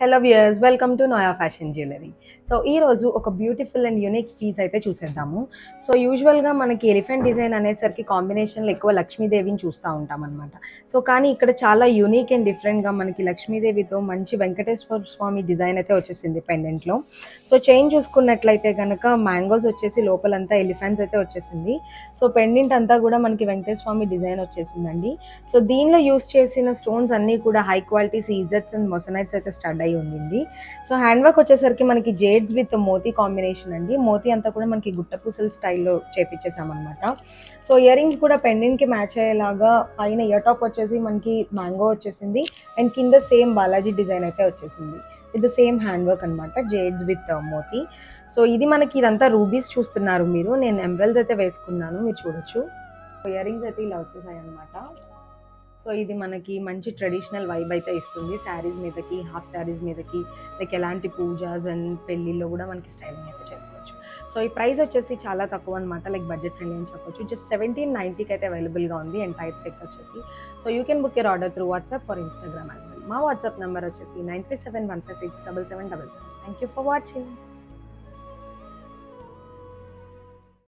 Hello viewers, welcome to Noah fashion jewellery. So ఈరోజు ఒక beautiful and unique piece అయితే చూసేద్దాము. సో యూజువల్గా మనకి ఎలిఫెంట్ డిజైన్ అనేసరికి కాంబినేషన్లో ఎక్కువ లక్ష్మీదేవిని చూస్తూ ఉంటాం అనమాట. సో కానీ ఇక్కడ చాలా యూనిక్ అండ్ డిఫరెంట్గా మనకి లక్ష్మీదేవితో మంచి వెంకటేశ్వర స్వామి డిజైన్ అయితే వచ్చేసింది పెండెంట్లో. సో చైన్ చూసుకున్నట్లయితే కనుక మ్యాంగోస్ వచ్చేసి లోపలంతా ఎలిఫెంట్స్ అయితే వచ్చేసింది. సో పెండెంట్ అంతా కూడా మనకి వెంకటేశ్వర స్వామి డిజైన్ వచ్చేసిందండి. సో దీనిలో యూస్ చేసిన స్టోన్స్ అన్నీ కూడా హై క్వాలిటీ సీజెట్స్ అండ్ మొసనైట్స్ అయితే స్టడ్ అయి ఉండింది. సో హ్యాండ్ వర్క్ వచ్చేసరికి మనకి జేడ్స్ విత్ మోతీ కాంబినేషన్ అండి. మోతీ అంతా కూడా మనకి గుట్ట పూసల స్టైల్లో చేపించేసామన్నమాట. సో ఇయర్ రింగ్స్ కూడా పెండెంట్కి మ్యాచ్ అయ్యేలాగా పైన ఇయర్ టాప్ వచ్చేసి మనకి మ్యాంగో వచ్చేసింది అండ్ కింద సేమ్ బాలాజీ డిజైన్ అయితే వచ్చేసింది విత్ సేమ్ హ్యాండ్ వర్క్ అనమాట, జేడ్స్ విత్ మోతీ. సో ఇది మనకి ఇదంతా రూబీస్ చూస్తున్నారు మీరు, నేను ఎమరల్డ్స్ అయితే వేసుకున్నాను, మీరు చూడొచ్చు. ఇయర్ రింగ్స్ అయితే ఇలా వచ్చేసాయి అనమాట. సో ఇది మనకి మంచి ట్రెడిషనల్ వైబ్ అయితే ఇస్తుంది శారీస్ మీదకి, హాఫ్ శారీస్ మీదకి, లైక్ ఎలాంటి పూజాస్ అండ్ పెళ్ళిళ్ళు కూడా మనకి స్టైలింగ్ అయితే చేసుకోవచ్చు. సో ఈ ప్రైస్ వచ్చేసి చాలా తక్కువ అనమాట, లైక్ బడ్జెట్ ఫ్రెండ్లీ అని చెప్పొచ్చు. జస్ట్ 1790కి అయితే అవైలబుల్గా ఉంది ఎంటైర్ సెట్ వచ్చేసి. So you can book your order through WhatsApp or Instagram as well. మా వాట్సాప్ నెంబర్ వచ్చేసి 9371567777. Thank you for watching.